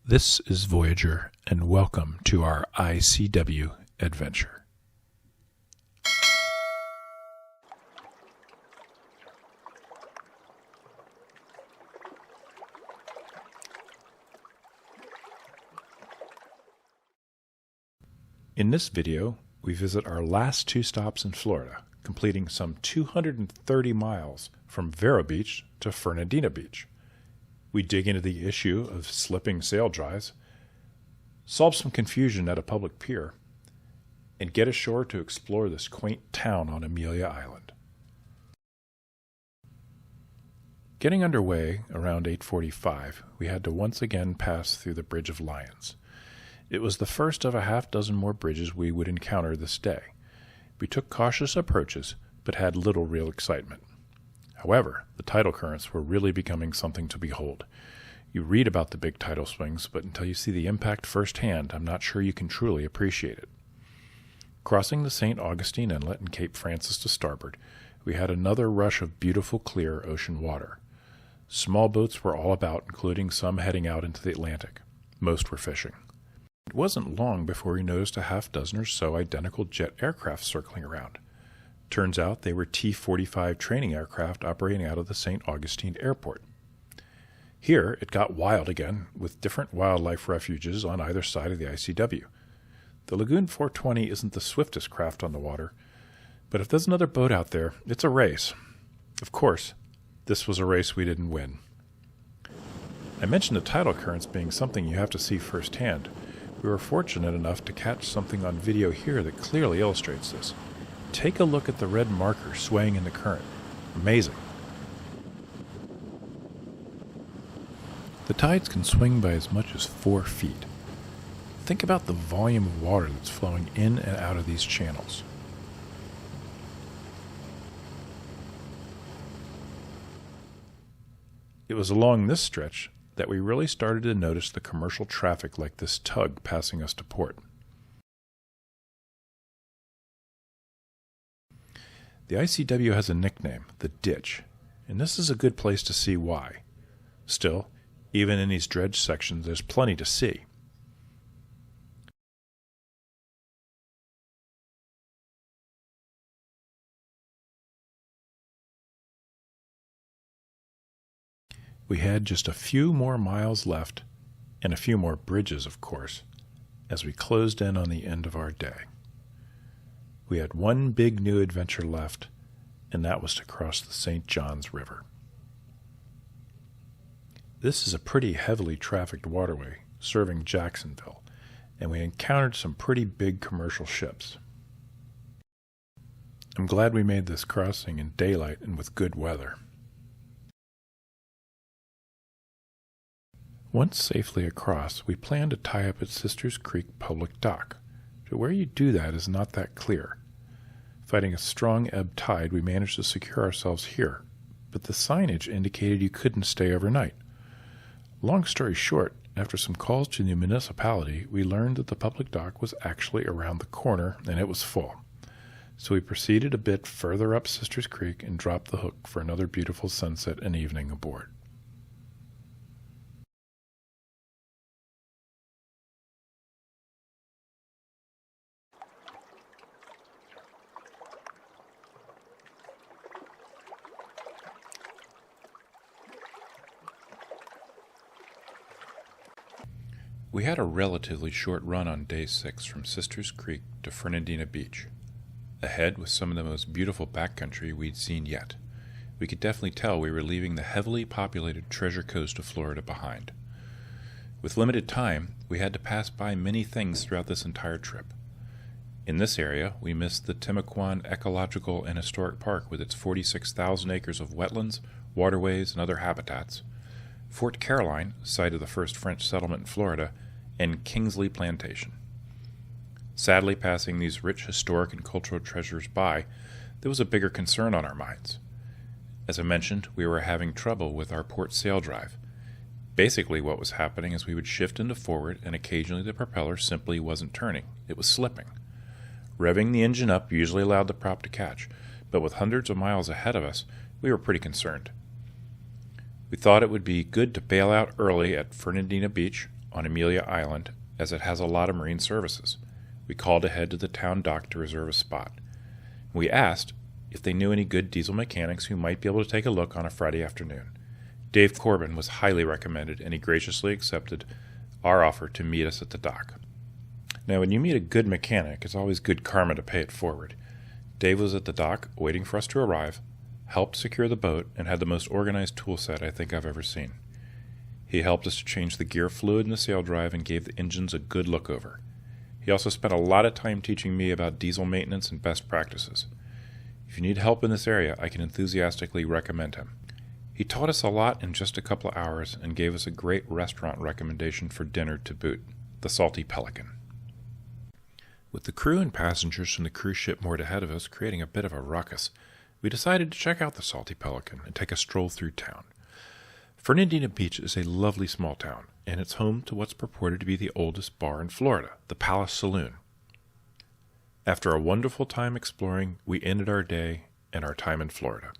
This is Voyager, and welcome to our ICW adventure. In this video, we visit our last two stops in Florida, completing some 230 miles from Vero Beach to Fernandina Beach. We dig into the issue of slipping sail drives, solve some confusion at a public pier, and get ashore to explore this quaint town on Amelia Island. Getting underway around 8:45, we had to once again pass through the Bridge of Lions. It was the first of a half-dozen more bridges we would encounter this day. We took cautious approaches, but had little real excitement. However, the tidal currents were really becoming something to behold. You read about the big tidal swings, but until you see the impact firsthand, I'm not sure you can truly appreciate it. Crossing the St. Augustine Inlet and Cape Francis to starboard, we had another rush of beautiful, clear ocean water. Small boats were all about, including some heading out into the Atlantic. Most were fishing. It wasn't long before we noticed a half-dozen or so identical jet aircraft circling around. Turns out they were T-45 training aircraft operating out of the St. Augustine Airport. Here, it got wild again, with different wildlife refuges on either side of the ICW. The Lagoon 420 isn't the swiftest craft on the water, but if there's another boat out there, it's a race. Of course, this was a race we didn't win. I mentioned the tidal currents being something you have to see firsthand. We were fortunate enough to catch something on video here that clearly illustrates this. Take a look at the red marker swaying in the current. Amazing. The tides can swing by as much as 4 feet. Think about the volume of water that's flowing in and out of these channels. It was along this stretch that we really started to notice the commercial traffic like this tug passing us to port. The ICW has a nickname, the Ditch, and this is a good place to see why. Still, even in these dredge sections, there's plenty to see. We had just a few more miles left, and a few more bridges, of course, as we closed in on the end of our day. We had one big new adventure left, and that was to cross the St. Johns River. This is a pretty heavily trafficked waterway serving Jacksonville, and we encountered some pretty big commercial ships. I'm glad we made this crossing in daylight and with good weather. Once safely across, we planned to tie up at Sisters Creek Public Dock. But where you do that is not that clear. Fighting a strong ebb tide, we managed to secure ourselves here, but the signage indicated you couldn't stay overnight. Long story short, after some calls to the municipality, we learned that the public dock was actually around the corner and it was full. So we proceeded a bit further up Sisters Creek and dropped the hook for another beautiful sunset and evening aboard. We had a relatively short run on day 6 from Sisters Creek to Fernandina Beach. Ahead was some of the most beautiful backcountry we'd seen yet. We could definitely tell we were leaving the heavily populated Treasure Coast of Florida behind. With limited time, we had to pass by many things throughout this entire trip. In this area, we missed the Timucuan Ecological and Historic Park with its 46,000 acres of wetlands, waterways, and other habitats, Fort Caroline, site of the first French settlement in Florida, and Kingsley Plantation. Sadly, passing these rich historic and cultural treasures by, there was a bigger concern on our minds. As I mentioned, we were having trouble with our port sail drive. Basically, what was happening is we would shift into forward, and occasionally the propeller simply wasn't turning. It was slipping. Revving the engine up usually allowed the prop to catch, but with hundreds of miles ahead of us, we were pretty concerned. We thought it would be good to bail out early at Fernandina Beach, on Amelia Island, as it has a lot of marine services. We called ahead to the town dock to reserve a spot. We asked if they knew any good diesel mechanics who might be able to take a look on a Friday afternoon. Dave Corbin was highly recommended, and he graciously accepted our offer to meet us at the dock. Now, when you meet a good mechanic, it's always good karma to pay it forward. Dave was at the dock waiting for us to arrive, helped secure the boat, and had the most organized tool set I think I've ever seen. He helped us to change the gear fluid in the sail drive and gave the engines a good look over. He also spent a lot of time teaching me about diesel maintenance and best practices. If you need help in this area, I can enthusiastically recommend him. He taught us a lot in just a couple of hours and gave us a great restaurant recommendation for dinner to boot, the Salty Pelican. With the crew and passengers from the cruise ship moored ahead of us creating a bit of a ruckus, we decided to check out the Salty Pelican and take a stroll through town. Fernandina Beach is a lovely small town, and it's home to what's purported to be the oldest bar in Florida, the Palace Saloon. After a wonderful time exploring, we ended our day and our time in Florida.